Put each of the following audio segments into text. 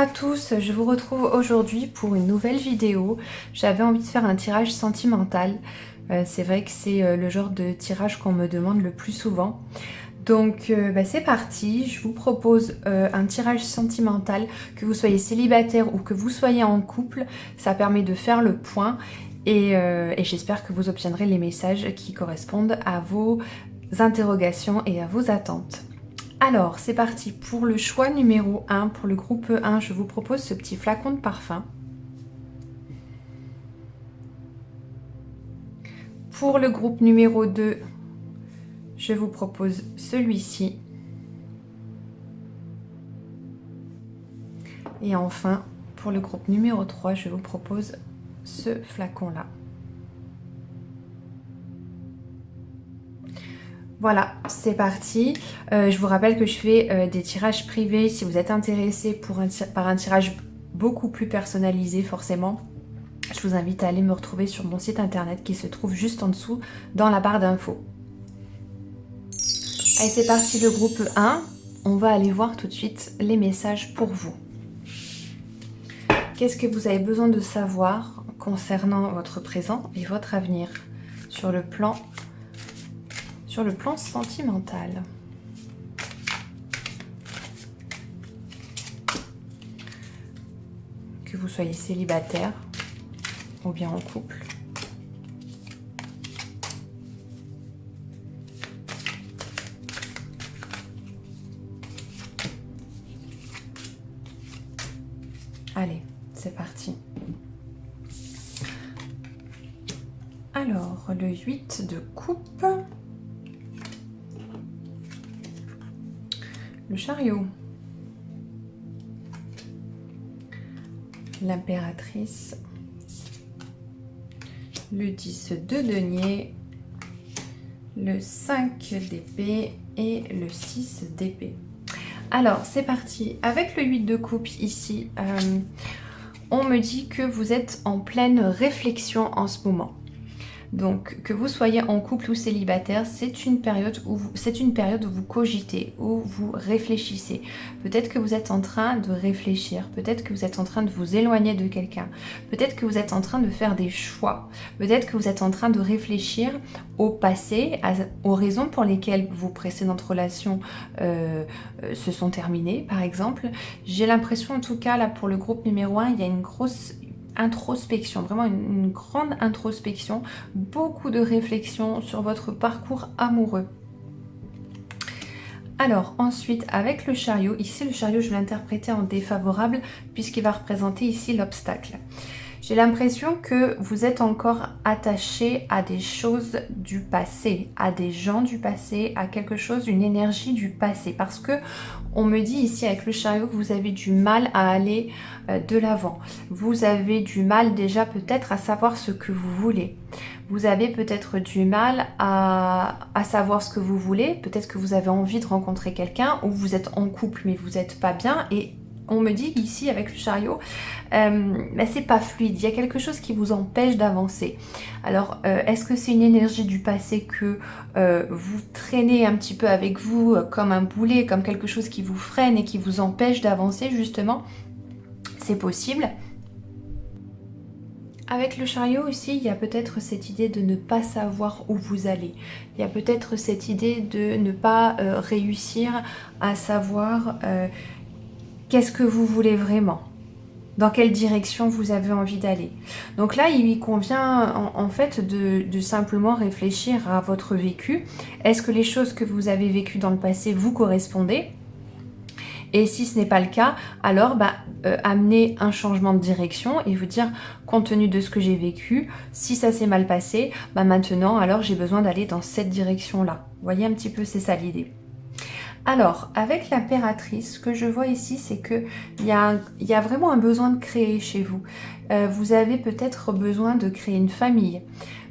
à tous, je vous retrouve aujourd'hui pour une nouvelle vidéo. J'avais envie de faire un tirage sentimental. C'est vrai que c'est le genre de tirage qu'on me demande le plus souvent. Donc c'est parti, je vous propose un tirage sentimental, que vous soyez célibataire ou que vous soyez en couple. Ça permet de faire le point et j'espère que vous obtiendrez les messages qui correspondent à vos interrogations et à vos attentes. Alors, c'est parti pour le choix numéro 1, pour le groupe 1, je vous propose ce petit flacon de parfum. Pour le groupe numéro 2, je vous propose celui-ci. Et enfin, pour le groupe numéro 3, je vous propose ce flacon-là. Voilà, c'est parti. Je vous rappelle que je fais des tirages privés si vous êtes intéressé par un tirage beaucoup plus personnalisé forcément. Je vous invite à aller me retrouver sur mon site internet qui se trouve juste en dessous dans la barre d'infos. Allez, c'est parti, le groupe 1. On va aller voir tout de suite les messages pour vous. Qu'est-ce que vous avez besoin de savoir concernant votre présent et votre avenir sur le plan sentimental? Que vous soyez célibataire ou bien en couple. Allez, c'est parti. Alors, le 8 de coupe. Le chariot. L'impératrice. Le 10 de denier. Le 5 d'épée et le 6 d'épée. Alors, c'est parti. Avec le 8 de coupe ici, on me dit que vous êtes en pleine réflexion en ce moment. Donc, que vous soyez en couple ou célibataire, c'est une période où vous cogitez, où vous réfléchissez. Peut-être que vous êtes en train de réfléchir, peut-être que vous êtes en train de vous éloigner de quelqu'un, peut-être que vous êtes en train de faire des choix, peut-être que vous êtes en train de réfléchir au passé, aux raisons pour lesquelles vos précédentes relations se sont terminées, par exemple. J'ai l'impression, en tout cas, là, pour le groupe numéro 1, il y a une grosse introspection, vraiment une grande introspection, beaucoup de réflexion sur votre parcours amoureux. Alors ensuite, avec le chariot, ici le chariot je vais l'interpréter en défavorable puisqu'il va représenter ici l'obstacle. J'ai l'impression que vous êtes encore attaché à des choses du passé, à des gens du passé, à quelque chose, une énergie du passé. Parce que on me dit ici avec le chariot que vous avez du mal à aller de l'avant. Vous avez du mal déjà peut-être à savoir ce que vous voulez. Vous avez peut-être du mal à savoir ce que vous voulez. Peut-être que vous avez envie de rencontrer quelqu'un ou vous êtes en couple mais vous n'êtes pas bien et on me dit ici avec le chariot, c'est pas fluide, il y a quelque chose qui vous empêche d'avancer. Alors, est-ce que c'est une énergie du passé que vous traînez un petit peu avec vous comme un boulet, comme quelque chose qui vous freine et qui vous empêche d'avancer justement? C'est possible. Avec le chariot aussi, il y a peut-être cette idée de ne pas savoir où vous allez. Il y a peut-être cette idée de ne pas réussir à savoir qu'est-ce que vous voulez vraiment, dans quelle direction vous avez envie d'aller. Donc là, il lui convient en fait de simplement réfléchir à votre vécu. Est-ce que les choses que vous avez vécues dans le passé vous correspondaient? Et si ce n'est pas le cas, alors amener un changement de direction et vous dire, compte tenu de ce que j'ai vécu, si ça s'est mal passé, maintenant alors j'ai besoin d'aller dans cette direction-là. Vous voyez un petit peu, c'est ça l'idée. Alors, avec l'impératrice, ce que je vois ici, c'est qu'il y a vraiment un besoin de créer chez vous. Vous avez peut-être besoin de créer une famille.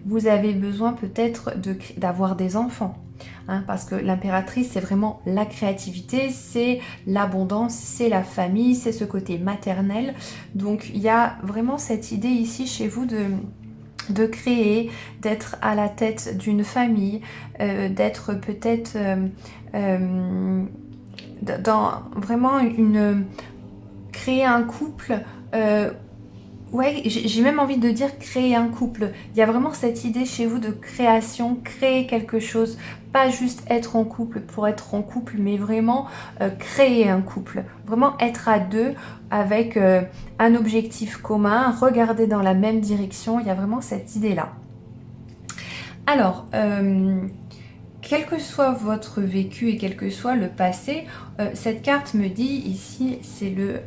Vous avez besoin peut-être d'avoir des enfants. Parce que l'impératrice, c'est vraiment la créativité, c'est l'abondance, c'est la famille, c'est ce côté maternel. Donc, il y a vraiment cette idée ici chez vous de créer, d'être à la tête d'une famille, d'être peut-être dans vraiment créer un couple, ouais, j'ai même envie de dire créer un couple. Il y a vraiment cette idée chez vous de création, créer quelque chose, pas juste être en couple pour être en couple, mais vraiment créer un couple. Vraiment être à deux avec un objectif commun, regarder dans la même direction. Il y a vraiment cette idée-là. Alors, quel que soit votre vécu et quel que soit le passé, cette carte me dit ici, c'est le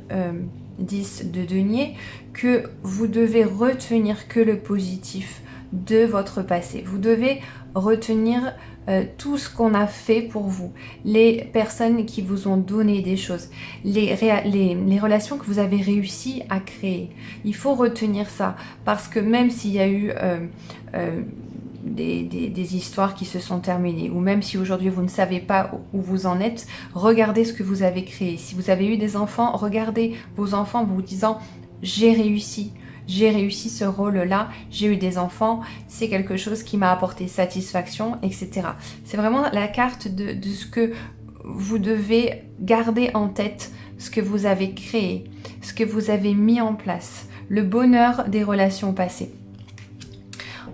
10 de denier, que vous devez retenir que le positif de votre passé. Vous devez retenir tout ce qu'on a fait pour vous, les personnes qui vous ont donné des choses, les relations que vous avez réussi à créer. Il faut retenir ça parce que même s'il y a eu des histoires qui se sont terminées, ou même si aujourd'hui vous ne savez pas où vous en êtes, regardez ce que vous avez créé. Si vous avez eu des enfants, regardez vos enfants en vous disant j'ai réussi ce rôle-là, j'ai eu des enfants, c'est quelque chose qui m'a apporté satisfaction, etc. C'est vraiment la carte de ce que vous devez garder en tête, ce que vous avez créé, ce que vous avez mis en place, le bonheur des relations passées.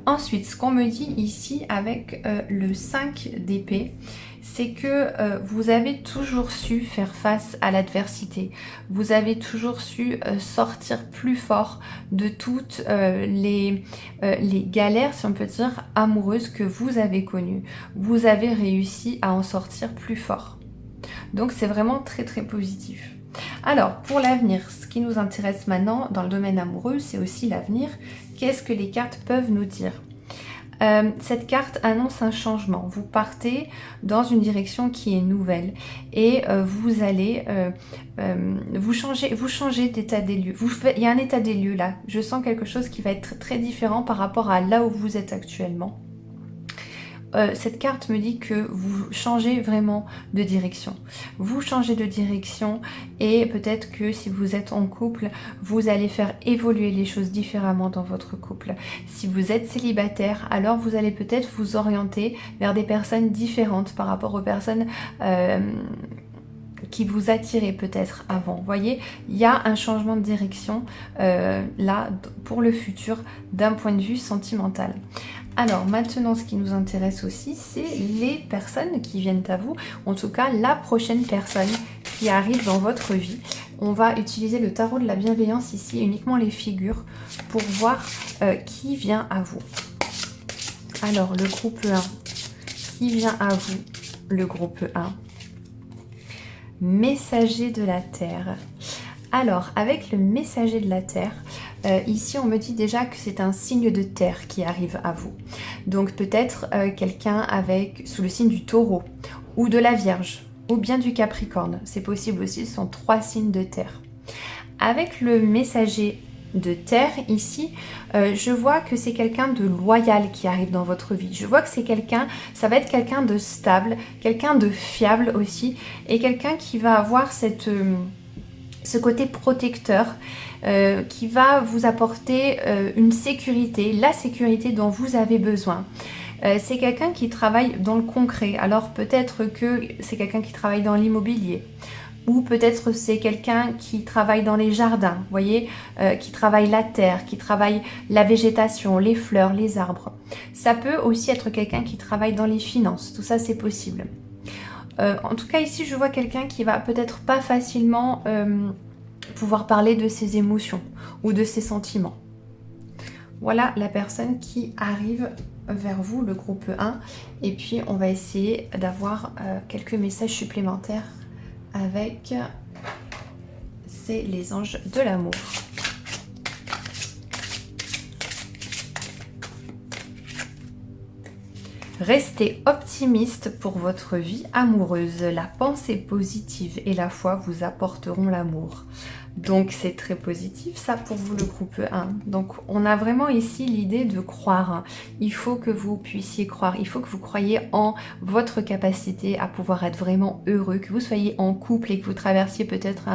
Ensuite, ce qu'on me dit ici avec le 5 d'épée, c'est que vous avez toujours su faire face à l'adversité. Vous avez toujours su sortir plus fort de toutes les galères, si on peut dire, amoureuses que vous avez connues. Vous avez réussi à en sortir plus fort. Donc c'est vraiment très très positif. Alors, pour l'avenir, ce qui nous intéresse maintenant dans le domaine amoureux, c'est aussi l'avenir. Qu'est-ce que les cartes peuvent nous dire ? Cette carte annonce un changement. Vous partez dans une direction qui est nouvelle et vous allez vous changer d'état des lieux. Il y a un état des lieux là. Je sens quelque chose qui va être très différent par rapport à là où vous êtes actuellement. Cette carte me dit que vous changez vraiment de direction. Vous changez de direction et peut-être que si vous êtes en couple, vous allez faire évoluer les choses différemment dans votre couple. Si vous êtes célibataire, alors vous allez peut-être vous orienter vers des personnes différentes par rapport aux personnes qui vous attiraient peut-être avant. Vous voyez, il y a un changement de direction là pour le futur d'un point de vue sentimental. Alors maintenant, ce qui nous intéresse aussi, c'est les personnes qui viennent à vous, en tout cas la prochaine personne qui arrive dans votre vie. On va utiliser le tarot de la bienveillance ici, uniquement les figures, pour voir qui vient à vous. Alors le groupe 1, qui vient à vous? Le groupe 1. Messager de la Terre. Alors, avec le messager de la Terre, ici on me dit déjà que c'est un signe de terre qui arrive à vous. Donc peut-être quelqu'un sous le signe du Taureau ou de la Vierge ou bien du Capricorne. C'est possible aussi, ce sont 3 signes de terre. Avec le messager de terre ici, je vois que c'est quelqu'un de loyal qui arrive dans votre vie. Je vois que ça va être quelqu'un de stable, quelqu'un de fiable aussi et quelqu'un qui va avoir ce côté protecteur qui va vous apporter une sécurité, la sécurité dont vous avez besoin. C'est quelqu'un qui travaille dans le concret, alors peut-être que c'est quelqu'un qui travaille dans l'immobilier ou peut-être c'est quelqu'un qui travaille dans les jardins, vous voyez, qui travaille la terre, qui travaille la végétation, les fleurs, les arbres. Ça peut aussi être quelqu'un qui travaille dans les finances, tout ça c'est possible. En tout cas ici je vois quelqu'un qui va peut-être pas facilement pouvoir parler de ses émotions ou de ses sentiments. Voilà la personne qui arrive vers vous, le groupe 1. Et puis on va essayer d'avoir quelques messages supplémentaires avec les anges de l'amour. Restez optimiste pour votre vie amoureuse. La pensée positive et la foi vous apporteront l'amour. Donc c'est très positif ça pour vous le groupe 1. Donc on a vraiment ici l'idée de croire. Il faut que vous puissiez croire. Il faut que vous croyiez en votre capacité à pouvoir être vraiment heureux. Que vous soyez en couple et que vous traversiez peut-être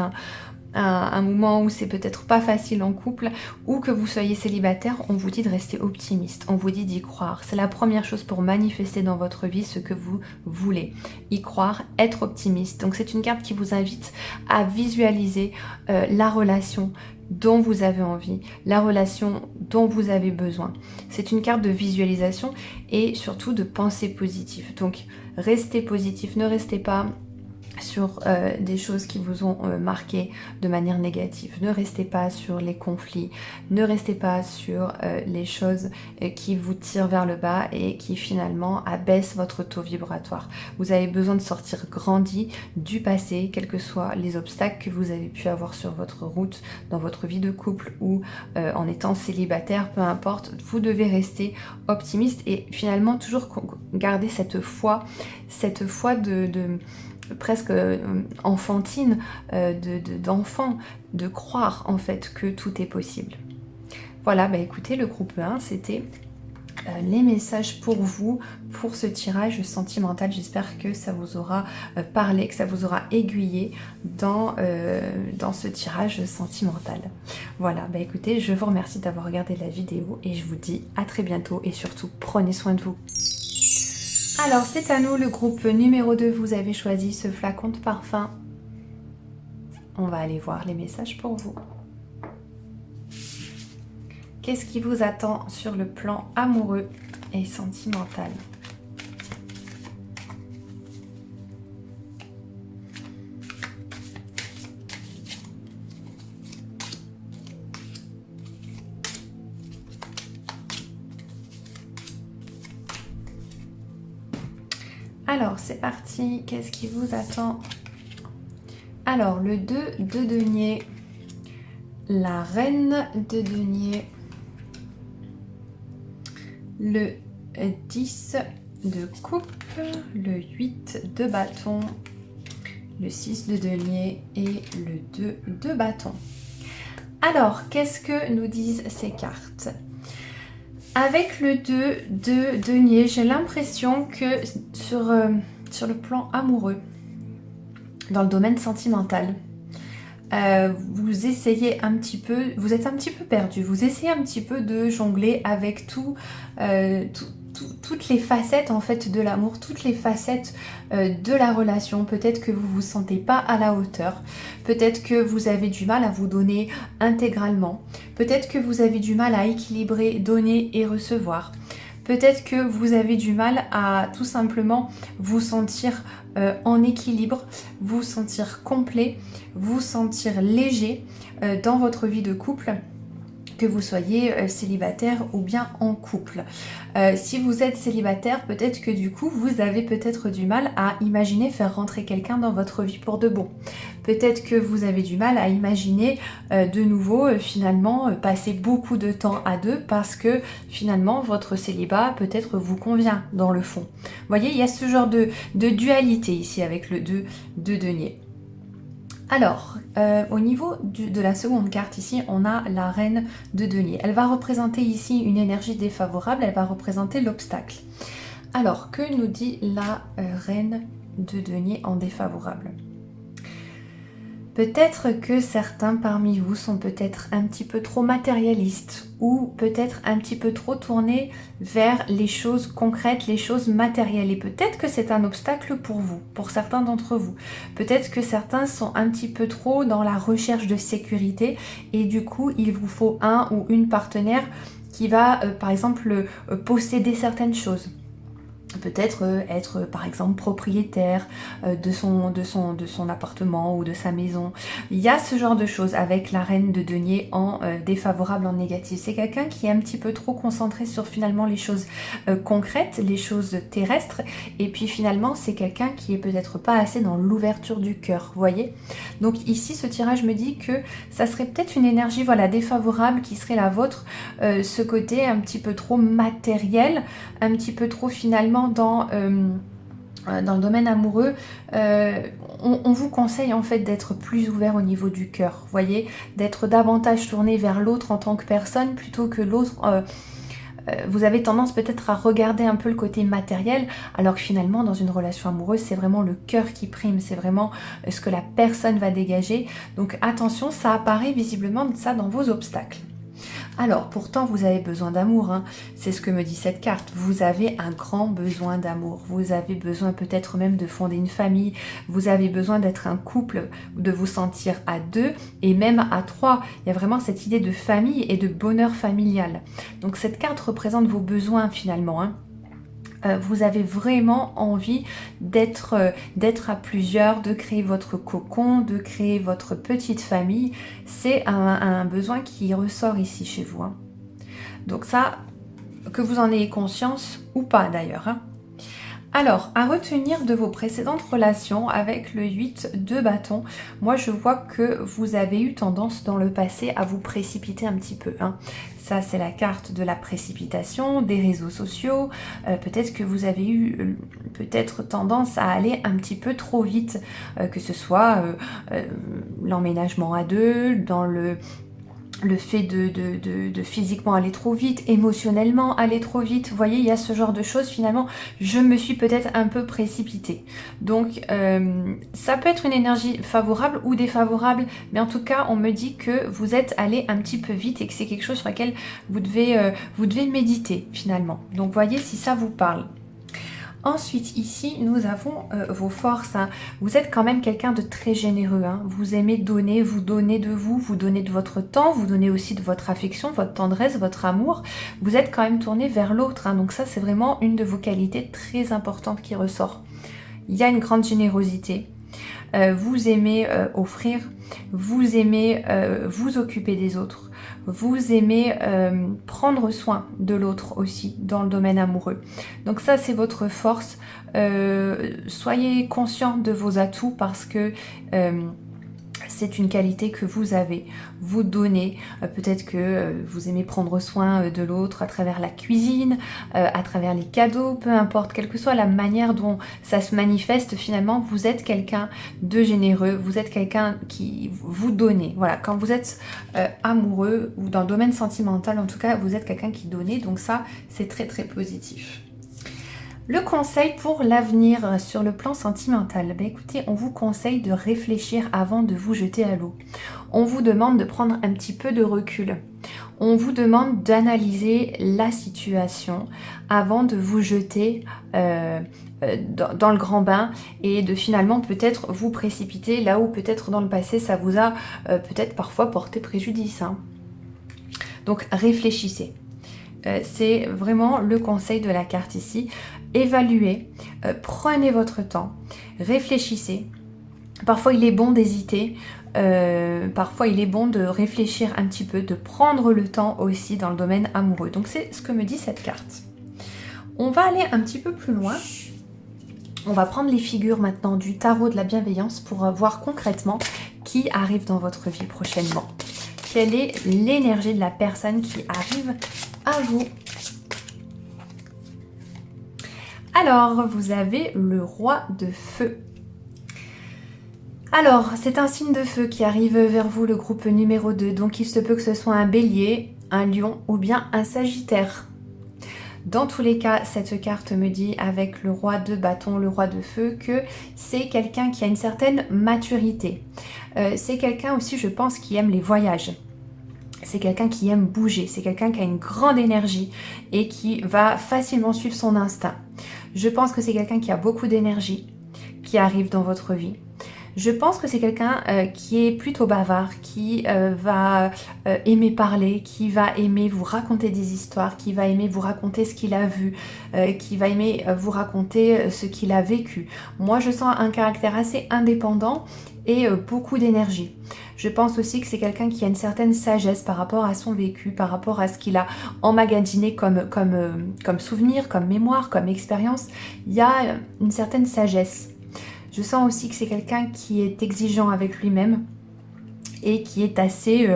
un moment où c'est peut-être pas facile en couple, ou que vous soyez célibataire, on vous dit de rester optimiste, on vous dit d'y croire. C'est la première chose pour manifester dans votre vie ce que vous voulez. Y croire, être optimiste. Donc c'est une carte qui vous invite à visualiser la relation dont vous avez envie, la relation dont vous avez besoin. C'est une carte de visualisation et surtout de pensée positive. Donc restez positif, ne restez pas sur des choses qui vous ont marqué de manière négative. Ne restez pas sur les conflits, ne restez pas sur les choses qui vous tirent vers le bas et qui finalement abaissent votre taux vibratoire. Vous avez besoin de sortir grandi du passé, quels que soient les obstacles que vous avez pu avoir sur votre route, dans votre vie de couple ou en étant célibataire, peu importe, vous devez rester optimiste et finalement toujours garder cette foi de presque enfantine d'enfant, de croire en fait que tout est possible. Voilà, bah écoutez, le groupe 1, c'était les messages pour vous, pour ce tirage sentimental. J'espère que ça vous aura parlé, que ça vous aura aiguillé dans ce tirage sentimental. Voilà, bah écoutez, je vous remercie d'avoir regardé la vidéo et je vous dis à très bientôt et surtout prenez soin de vous. Alors c'est à nous, le groupe numéro 2, vous avez choisi ce flacon de parfum. On va aller voir les messages pour vous. Qu'est-ce qui vous attend sur le plan amoureux et sentimental? Alors, c'est parti. Qu'est-ce qui vous attend? Alors, le 2 de denier, la reine de denier, le 10 de coupe, le 8 de bâton, le 6 de denier et le 2 de bâton. Alors, qu'est-ce que nous disent ces cartes? Avec le 2 de denier, j'ai l'impression que sur le plan amoureux, dans le domaine sentimental, vous essayez un petit peu, vous êtes un petit peu perdu, vous essayez un petit peu de jongler avec toutes les facettes en fait de l'amour, toutes les facettes de la relation. Peut-être que vous vous sentez pas à la hauteur, peut-être que vous avez du mal à vous donner intégralement, peut-être que vous avez du mal à équilibrer donner et recevoir. Peut-être que vous avez du mal à tout simplement vous sentir en équilibre, vous sentir complet, vous sentir léger dans votre vie de couple, que vous soyez célibataire ou bien en couple. Si vous êtes célibataire, peut-être que du coup, vous avez peut-être du mal à imaginer faire rentrer quelqu'un dans votre vie pour de bon. Peut-être que vous avez du mal à imaginer de nouveau finalement passer beaucoup de temps à deux parce que finalement votre célibat peut-être vous convient dans le fond. Vous voyez, il y a ce genre de dualité ici avec le 2 de denier. Alors, au niveau de la seconde carte ici, on a la reine de denier. Elle va représenter ici une énergie défavorable, elle va représenter l'obstacle. Alors, que nous dit la reine de denier en défavorable? Peut-être que certains parmi vous sont peut-être un petit peu trop matérialistes ou peut-être un petit peu trop tournés vers les choses concrètes, les choses matérielles. Et peut-être que c'est un obstacle pour vous, pour certains d'entre vous. Peut-être que certains sont un petit peu trop dans la recherche de sécurité et du coup, il vous faut un ou une partenaire qui va, par exemple, posséder certaines choses. Peut-être être par exemple propriétaire de son appartement ou de sa maison. Il y a ce genre de choses avec la reine de denier en défavorable, en négatif. C'est quelqu'un qui est un petit peu trop concentré sur finalement les choses concrètes, les choses terrestres. Et puis finalement c'est quelqu'un qui est peut-être pas assez dans l'ouverture du cœur, vous voyez. Donc ici ce tirage me dit que ça serait peut-être une énergie voilà, défavorable qui serait la vôtre. Ce côté un petit peu trop matériel, un petit peu trop finalement dans le domaine amoureux, on vous conseille en fait d'être plus ouvert au niveau du cœur, vous voyez, d'être davantage tourné vers l'autre en tant que personne plutôt que l'autre vous avez tendance peut-être à regarder un peu le côté matériel, alors que finalement dans une relation amoureuse c'est vraiment le cœur qui prime, c'est vraiment ce que la personne va dégager. Donc attention, ça apparaît visiblement ça dans vos obstacles. Alors, pourtant, vous avez besoin d'amour, hein. C'est ce que me dit cette carte. Vous avez un grand besoin d'amour. Vous avez besoin peut-être même de fonder une famille. Vous avez besoin d'être un couple, de vous sentir à 2 et même à 3. Il y a vraiment cette idée de famille et de bonheur familial. Donc cette carte représente vos besoins finalement, hein. Vous avez vraiment envie d'être à plusieurs, de créer votre cocon, de créer votre petite famille. C'est un besoin qui ressort ici chez vous, hein. Donc ça, que vous en ayez conscience ou pas d'ailleurs, hein. Alors, à retenir de vos précédentes relations avec le 8 de bâton, moi je vois que vous avez eu tendance dans le passé à vous précipiter un petit peu, hein. Ça, c'est la carte de la précipitation, des réseaux sociaux. Peut-être que vous avez eu peut-être tendance à aller un petit peu trop vite, que ce soit l'emménagement à 2, dans le fait de physiquement aller trop vite, émotionnellement aller trop vite. Vous voyez, il y a ce genre de choses. Finalement, je me suis peut-être un peu précipitée. Donc, ça peut être une énergie favorable ou défavorable. Mais en tout cas, on me dit que vous êtes allé un petit peu vite et que c'est quelque chose sur lequel vous devez méditer finalement. Donc, voyez si ça vous parle. Ensuite, ici, nous avons vos forces, hein. Vous êtes quand même quelqu'un de très généreux, hein. Vous aimez donner, vous donnez de vous donnez de votre temps, vous donnez aussi de votre affection, votre tendresse, votre amour. Vous êtes quand même tourné vers l'autre, hein. Donc ça, c'est vraiment une de vos qualités très importantes qui ressort. Il y a une grande générosité. Vous aimez offrir, vous aimez vous occuper des autres. Vous aimez prendre soin de l'autre aussi dans le domaine amoureux. Donc ça, c'est votre force. Soyez conscient de vos atouts parce que c'est une qualité que vous avez. Vous donnez, peut-être que vous aimez prendre soin de l'autre à travers la cuisine, à travers les cadeaux, peu importe, quelle que soit la manière dont ça se manifeste, finalement, vous êtes quelqu'un de généreux, vous êtes quelqu'un qui vous donnez. Voilà, quand vous êtes amoureux ou dans le domaine sentimental, en tout cas, vous êtes quelqu'un qui donne, donc ça, c'est très très positif. Le conseil pour l'avenir sur le plan sentimental, ben écoutez, on vous conseille de réfléchir avant de vous jeter à l'eau. On vous demande de prendre un petit peu de recul. On vous demande d'analyser la situation avant de vous jeter dans le grand bain et de finalement peut-être vous précipiter là où peut-être dans le passé ça vous a peut-être parfois porté préjudice, hein. Donc réfléchissez. C'est vraiment le conseil de la carte ici. Évaluez, prenez votre temps, réfléchissez. Parfois il est bon d'hésiter, parfois il est bon de réfléchir un petit peu, de prendre le temps aussi dans le domaine amoureux. Donc c'est ce que me dit cette carte. On va aller un petit peu plus loin. On va prendre les figures maintenant du tarot de la bienveillance pour voir concrètement qui arrive dans votre vie prochainement. Quelle est l'énergie de la personne qui arrive à vous? Alors, vous avez le roi de feu. Alors, c'est un signe de feu qui arrive vers vous, le groupe numéro 2. Donc, il se peut que ce soit un bélier, un lion ou bien un sagittaire. Dans tous les cas, cette carte me dit avec le roi de bâton, le roi de feu, que c'est quelqu'un qui a une certaine maturité. C'est quelqu'un aussi, je pense, qui aime les voyages. C'est quelqu'un qui aime bouger, c'est quelqu'un qui a une grande énergie et qui va facilement suivre son instinct. Je pense que c'est quelqu'un qui a beaucoup d'énergie, qui arrive dans votre vie. Je pense que c'est quelqu'un qui est plutôt bavard, qui va aimer parler, qui va aimer vous raconter des histoires, qui va aimer vous raconter ce qu'il a vu, qui va aimer vous raconter ce qu'il a vécu. Moi, je sens un caractère assez indépendant et beaucoup d'énergie. Je pense aussi que c'est quelqu'un qui a une certaine sagesse par rapport à son vécu, par rapport à ce qu'il a emmagasiné comme souvenir, comme mémoire, comme expérience. Il y a une certaine sagesse. Je sens aussi que c'est quelqu'un qui est exigeant avec lui-même et qui est assez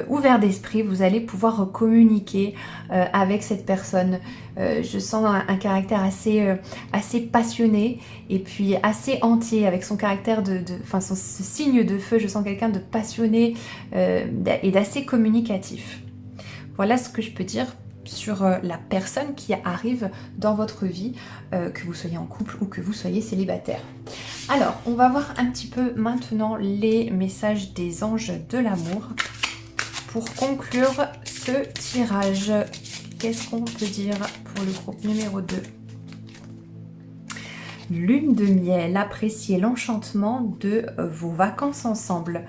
ouvert d'esprit. Vous allez pouvoir communiquer avec cette personne. Je sens un caractère assez passionné et puis assez entier avec son caractère ce signe de feu. Je sens quelqu'un de passionné et d'assez communicatif. Voilà ce que je peux dire sur la personne qui arrive dans votre vie, que vous soyez en couple ou que vous soyez célibataire. Alors, on va voir un petit peu maintenant les messages des anges de l'amour pour conclure ce tirage. Qu'est-ce qu'on peut dire pour le groupe numéro 2? Lune de miel, appréciez l'enchantement de vos vacances ensemble.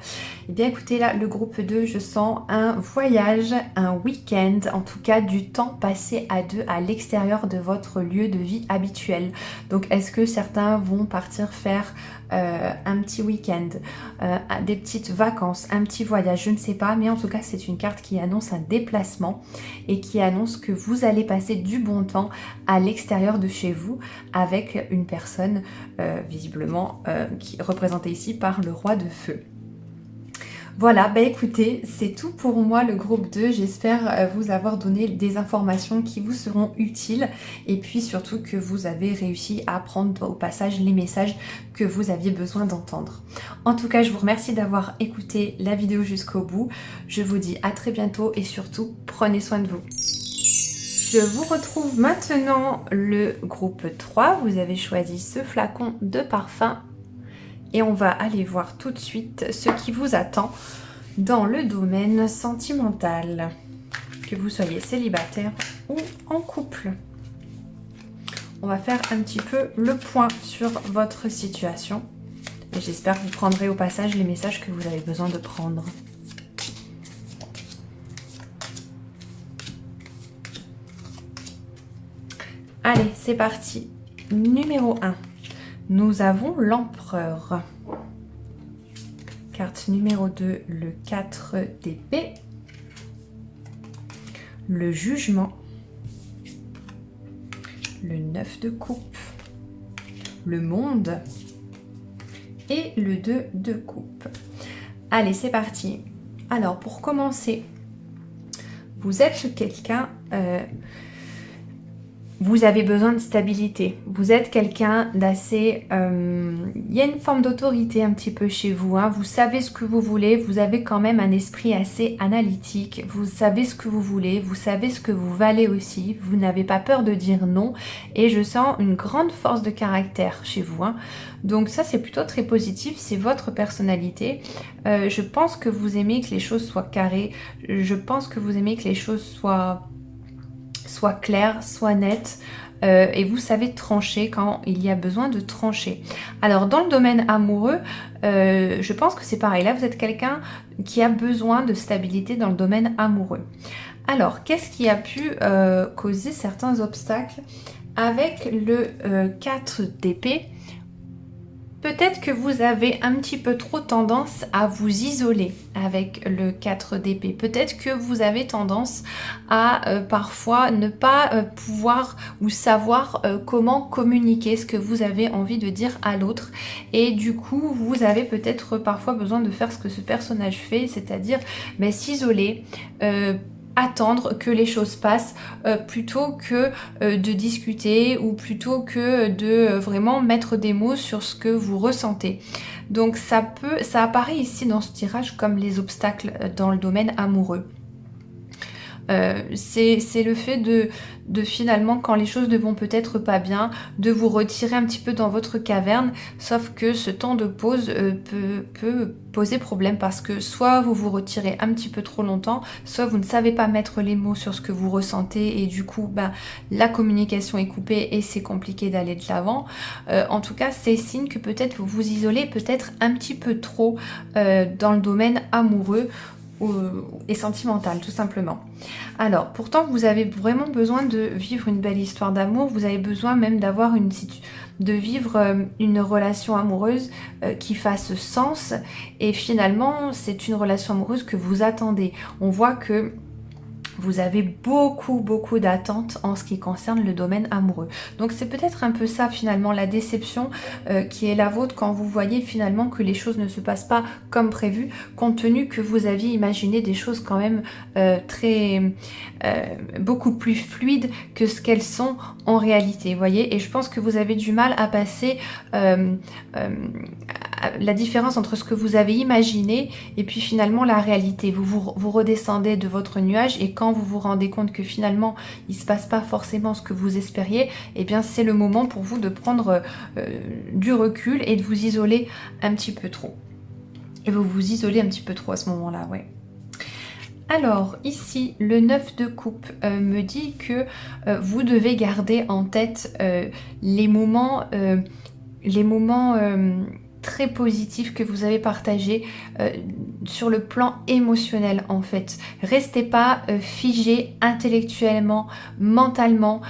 Eh bien écoutez, là le groupe 2, je sens un voyage, un week-end, en tout cas du temps passé à deux à l'extérieur de votre lieu de vie habituel. Donc est-ce que certains vont partir faire un petit week-end, des petites vacances, un petit voyage, je ne sais pas, mais en tout cas c'est une carte qui annonce un déplacement et qui annonce que vous allez passer du bon temps à l'extérieur de chez vous avec une personne visiblement qui est représentée ici par le roi de feu. Voilà, bah écoutez, c'est tout pour moi le groupe 2. J'espère vous avoir donné des informations qui vous seront utiles et puis surtout que vous avez réussi à prendre au passage les messages que vous aviez besoin d'entendre. En tout cas, je vous remercie d'avoir écouté la vidéo jusqu'au bout. Je vous dis à très bientôt et surtout, prenez soin de vous. Je vous retrouve maintenant le groupe 3. Vous avez choisi ce flacon de parfum. Et on va aller voir tout de suite ce qui vous attend dans le domaine sentimental, que vous soyez célibataire ou en couple. On va faire un petit peu le point sur votre situation. Et j'espère que vous prendrez au passage les messages que vous avez besoin de prendre. Allez, c'est parti. Numéro 1. Nous avons l'empereur. Carte numéro 2, le 4 d'épée. Le jugement. Le 9 de coupe. Le monde. Et le 2 de coupe. Allez, c'est parti. Alors, pour commencer, vous êtes quelqu'un... vous avez besoin de stabilité. Vous êtes quelqu'un d'assez... il y a une forme d'autorité un petit peu chez vous. Hein. Vous savez ce que vous voulez. Vous avez quand même un esprit assez analytique. Vous savez ce que vous voulez. Vous savez ce que vous valez aussi. Vous n'avez pas peur de dire non. Et je sens une grande force de caractère chez vous. Hein. Donc ça, c'est plutôt très positif. C'est votre personnalité. Je pense que vous aimez que les choses soient carrées. Je pense que vous aimez que les choses soient clair, soit net, et vous savez trancher quand il y a besoin de trancher. Alors dans le domaine amoureux, je pense que c'est pareil. Là, vous êtes quelqu'un qui a besoin de stabilité dans le domaine amoureux. Alors, qu'est-ce qui a pu causer certains obstacles avec le 4 d'épée? Peut-être que vous avez un petit peu trop tendance à vous isoler avec le 4 d'épée. Peut-être que vous avez tendance à parfois ne pas pouvoir ou savoir comment communiquer ce que vous avez envie de dire à l'autre. Et du coup, vous avez peut-être parfois besoin de faire ce que ce personnage fait, c'est-à-dire s'isoler, attendre que les choses passent plutôt que de discuter ou plutôt que de vraiment mettre des mots sur ce que vous ressentez. Donc ça apparaît ici dans ce tirage comme les obstacles dans le domaine amoureux. C'est le fait de finalement, quand les choses ne vont peut-être pas bien, de vous retirer un petit peu dans votre caverne, sauf que ce temps de pause peut poser problème parce que soit vous vous retirez un petit peu trop longtemps, soit vous ne savez pas mettre les mots sur ce que vous ressentez et du coup la communication est coupée et c'est compliqué d'aller de l'avant. En tout cas, c'est signe que peut-être vous vous isolez peut-être un petit peu trop dans le domaine amoureux et sentimentale tout simplement. Alors pourtant vous avez vraiment besoin de vivre une belle histoire d'amour, vous avez besoin même de vivre une relation amoureuse qui fasse sens et finalement c'est une relation amoureuse que vous attendez. On voit que vous avez beaucoup d'attentes en ce qui concerne le domaine amoureux. Donc c'est peut-être un peu ça finalement la déception qui est la vôtre quand vous voyez finalement que les choses ne se passent pas comme prévu, compte tenu que vous aviez imaginé des choses quand même beaucoup plus fluides que ce qu'elles sont en réalité, vous voyez. Et je pense que vous avez du mal à passer la différence entre ce que vous avez imaginé et puis finalement la réalité. Vous redescendez de votre nuage et quand vous vous rendez compte que finalement il ne se passe pas forcément ce que vous espériez, eh bien c'est le moment pour vous de prendre du recul et de vous isoler un petit peu trop. Et vous vous isolez un petit peu trop à ce moment-là, ouais. Alors ici, le 9 de coupe me dit que vous devez garder en tête les moments très positifs que vous avez partagés sur le plan émotionnel en fait. Restez pas figé intellectuellement, mentalement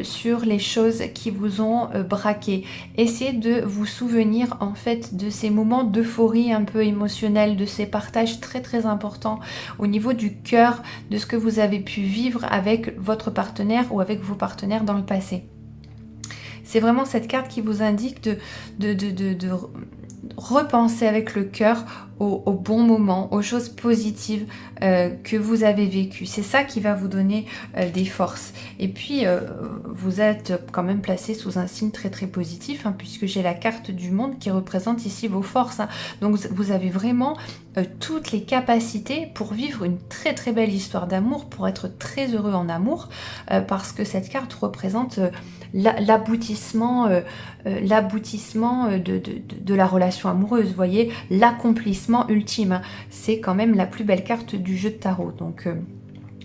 sur les choses qui vous ont braqué. Essayez de vous souvenir en fait de ces moments d'euphorie un peu émotionnelle, de ces partages très très importants au niveau du cœur, de ce que vous avez pu vivre avec votre partenaire ou avec vos partenaires dans le passé. C'est vraiment cette carte qui vous indique de repenser avec le cœur aux bons moments, aux choses positives que vous avez vécues. C'est ça qui va vous donner des forces. Et puis, vous êtes quand même placé sous un signe très très positif, hein, puisque j'ai la carte du monde qui représente ici vos forces. Hein. Donc, vous avez vraiment toutes les capacités pour vivre une très très belle histoire d'amour, pour être très heureux en amour, parce que cette carte représente l'aboutissement de la relation amoureuse, vous voyez, l'accomplissement ultime. C'est quand même la plus belle carte du jeu de tarot, donc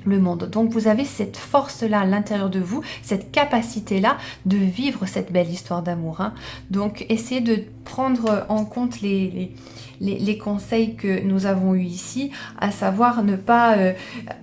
le monde. Donc vous avez cette force-là à l'intérieur de vous, cette capacité-là de vivre cette belle histoire d'amour. Hein. Donc essayez de prendre en compte les conseils que nous avons eus ici, à savoir ne pas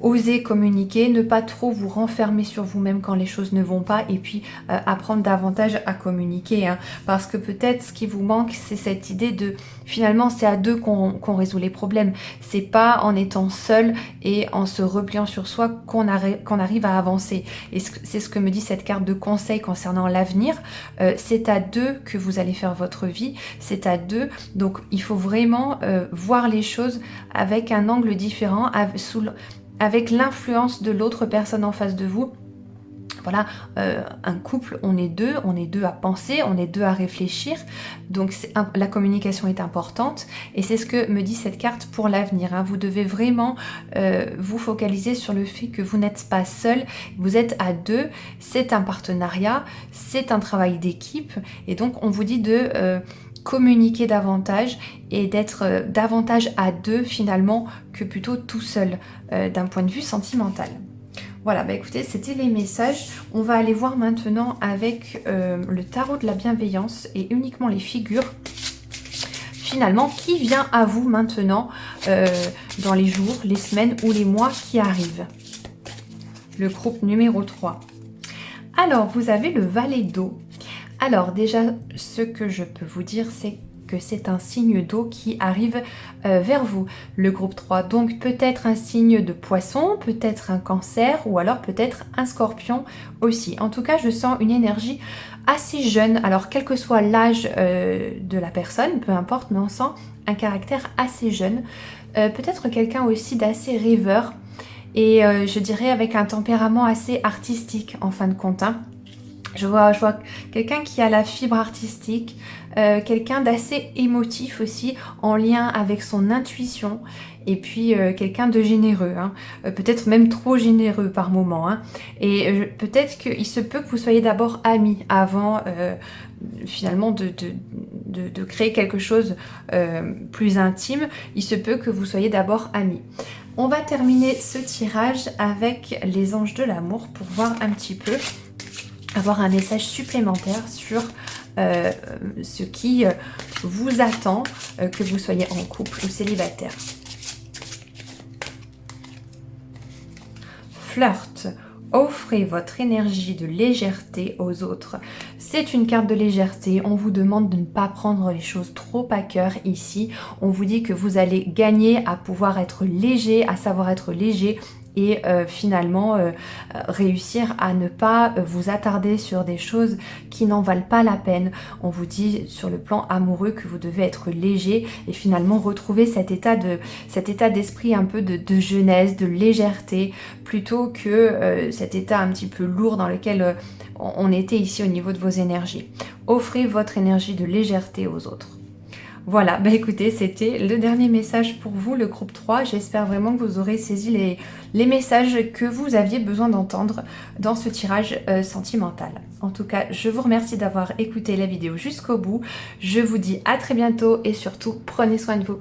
oser communiquer, ne pas trop vous renfermer sur vous-même quand les choses ne vont pas, et puis apprendre davantage à communiquer. Hein, parce que peut-être ce qui vous manque, c'est cette idée de finalement c'est à deux qu'on résout les problèmes. C'est pas en étant seul et en se repliant sur soi qu'on arrive à avancer. Et c'est ce que me dit cette carte de conseil concernant l'avenir. C'est à deux que vous allez faire votre vie, c'est à deux. Donc il faut vraiment voir les choses avec un angle différent, avec l'influence de l'autre personne en face de vous. Voilà, un couple, on est deux à penser, on est deux à réfléchir, donc la communication est importante et c'est ce que me dit cette carte pour l'avenir. Hein. Vous devez vraiment vous focaliser sur le fait que vous n'êtes pas seul, vous êtes à deux, c'est un partenariat, c'est un travail d'équipe et donc on vous dit de communiquer davantage et d'être davantage à deux finalement que plutôt tout seul d'un point de vue sentimental. Voilà, bah écoutez, c'était les messages. On va aller voir maintenant avec le tarot de la bienveillance et uniquement les figures. Finalement, qui vient à vous maintenant dans les jours, les semaines ou les mois qui arrivent? Le groupe numéro 3. Alors, vous avez le valet d'eau. Alors déjà, ce que je peux vous dire, c'est que c'est un signe d'eau qui arrive vers vous, le groupe 3. Donc peut-être un signe de poisson, peut-être un cancer ou alors peut-être un scorpion aussi. En tout cas, je sens une énergie assez jeune. Alors quel que soit l'âge de la personne, peu importe, mais on sent un caractère assez jeune. Peut-être quelqu'un aussi d'assez rêveur et je dirais avec un tempérament assez artistique en fin de compte. Hein. Je vois quelqu'un qui a la fibre artistique, quelqu'un d'assez émotif aussi, en lien avec son intuition, et puis quelqu'un de généreux, hein, peut-être même trop généreux par moment. Hein, et peut-être qu'il se peut que vous soyez d'abord amis avant finalement de créer quelque chose plus intime. Il se peut que vous soyez d'abord amis. On va terminer ce tirage avec les anges de l'amour pour voir un petit peu, avoir un message supplémentaire sur ce qui vous attend, que vous soyez en couple ou célibataire. Flirt. Offrez votre énergie de légèreté aux autres. C'est une carte de légèreté. On vous demande de ne pas prendre les choses trop à cœur ici. On vous dit que vous allez gagner à pouvoir être léger, à savoir être léger et finalement réussir à ne pas vous attarder sur des choses qui n'en valent pas la peine. On vous dit sur le plan amoureux que vous devez être léger et finalement retrouver cet état d'esprit un peu de jeunesse, de légèreté, plutôt que cet état un petit peu lourd dans lequel on était ici au niveau de vos énergies. Offrez votre énergie de légèreté aux autres. Voilà, bah écoutez, c'était le dernier message pour vous, le groupe 3. J'espère vraiment que vous aurez saisi les messages que vous aviez besoin d'entendre dans ce tirage sentimental. En tout cas, je vous remercie d'avoir écouté la vidéo jusqu'au bout. Je vous dis à très bientôt et surtout, prenez soin de vous.